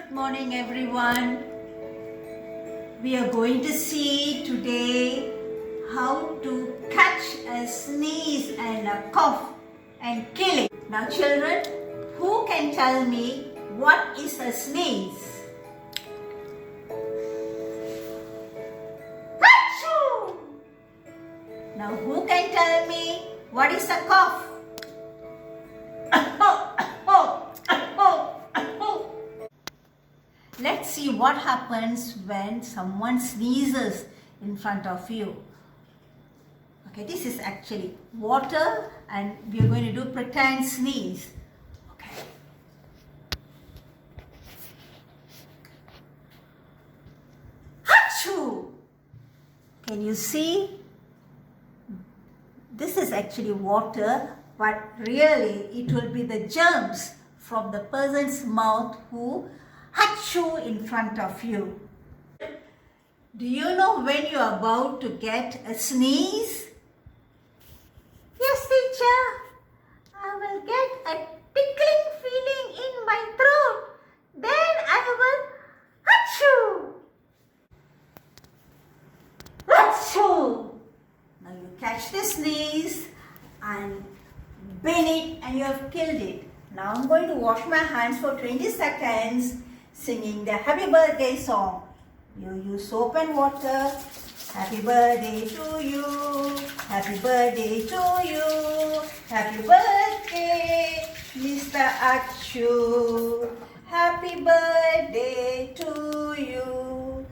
Good morning everyone. We are going to see today how to catch a sneeze and a cough and kill it. Now children, who can tell me what is a sneeze? Achoo! Now who can tell me what is a cough? Let's see what happens when someone sneezes in front of you. Okay, this is actually water and we are going to do pretend sneeze. Okay. Achoo! Can you see? This is actually water, but really it will be the germs from the person's mouth who achoo in front of you. Do you know when you are about to get a sneeze? Yes, teacher. I will get a tickling feeling in my throat. Then I will achoo. Achoo. Now you catch the sneeze and bin it and you have killed it. Now I'm going to wash my hands for 20 seconds singing the happy birthday song. You use soap and water. Happy birthday to you. Happy birthday to you. Happy birthday, Mr. Achoo. Happy birthday to you.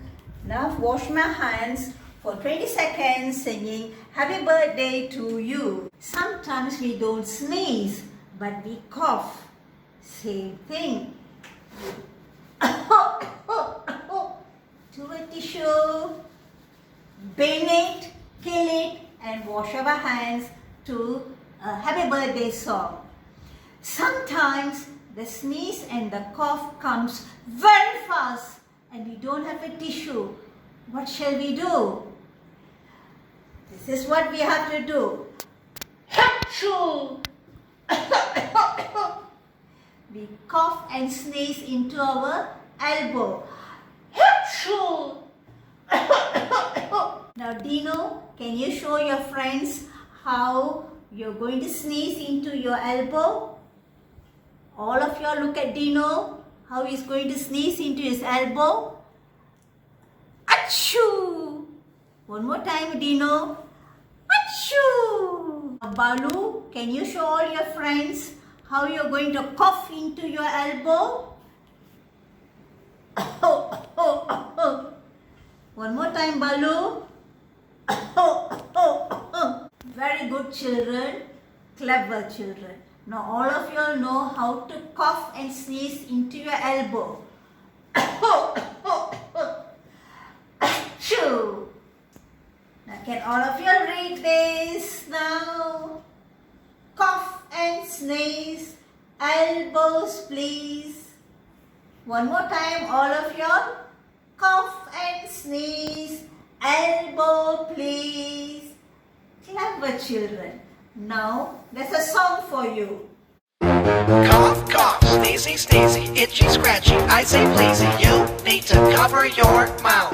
Now wash my hands for 20 seconds singing happy birthday to you. Sometimes we don't sneeze, but we cough. Same thing. To a tissue, bin it, kill it, and wash our hands to a happy birthday song. Sometimes the sneeze and the cough comes very fast and we don't have a tissue. What shall we do? This is what we have to do. Achoo! We cough and sneeze into our elbow. Achoo! Now Dino, can you show your friends how you're going to sneeze into your elbow? All of you look at Dino, how he's going to sneeze into his elbow. Achoo! One more time, Dino. Achoo! Balu, can you show all your friends how you're going to cough into your elbow? One more time, Balu. Very good children, clever children. Now all of you all know how to cough and sneeze into your elbow. Achoo! Now can all of you read this now? Cough and sneeze, elbows please. One more time, all of you. Cough and sneeze, elbow please. Clever children. Now, there's a song for you. Cough, cough, sneezy, sneezy, itchy, scratchy, I say pleasy, you need to cover your mouth.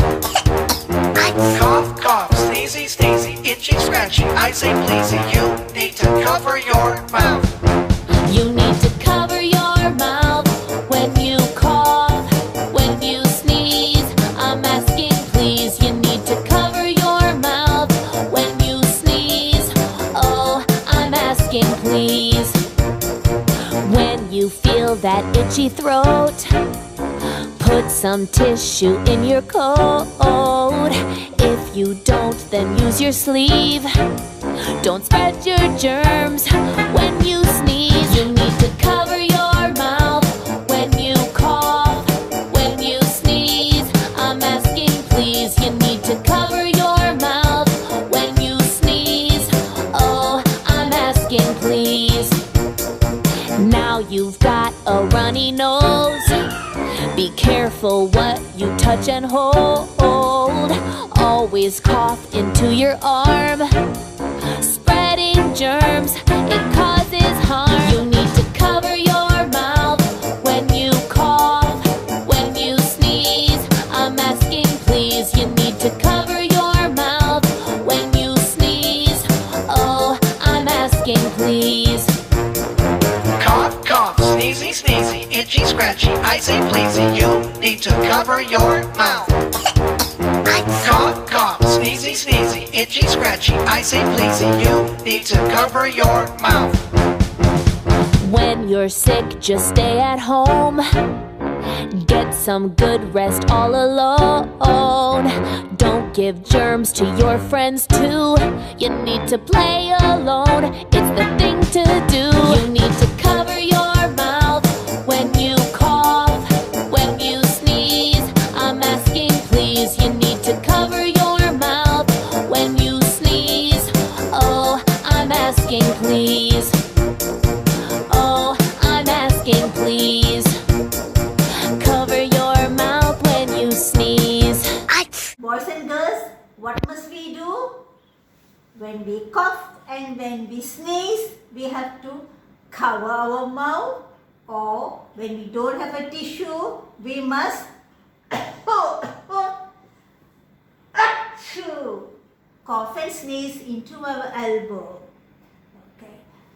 Cough, cough, sneezy, sneezy, itchy, scratchy, I say pleasy, you need to cover your mouth. You need to cover your mouth when you cough, when you sneeze. I'm asking please, you need to cover your mouth when you sneeze. Oh, I'm asking please. When you feel that itchy throat, put some tissue in your coat. If you don't, then use your sleeve. Don't spread your germs when you sneeze. You need to cover your mouth when you cough, when you sneeze. I'm asking please, you need to cover your mouth when you sneeze. Oh, I'm asking please. Now you've got a runny nose. Be careful what you touch and hold. Always cough into your arm. Spreading germs, it causes harm. You need to cover your mouth when you cough, when you sneezy, sneezy, itchy, scratchy. I say pleasey, you need to cover your mouth. Cough, cough, sneezy, sneezy, itchy, scratchy. I say pleasey, you need to cover your mouth. When you're sick, just stay at home. Get some good rest all alone. Don't give germs to your friends too. You need to play alone. It's the thing to do. You need to cover your mouth when you cough, when you sneeze. I'm asking please. You need to cover your mouth when you sneeze. Oh, I'm asking please. Oh, I'm asking please. Cover your mouth when you sneeze. Boys and girls, what must we do? When we cough and when we sneeze, we have to cover our mouth, or when we don't have a tissue, we must cough and sneeze into our elbow. Okay.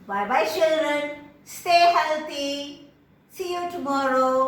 Bye bye children. Stay healthy. See you tomorrow.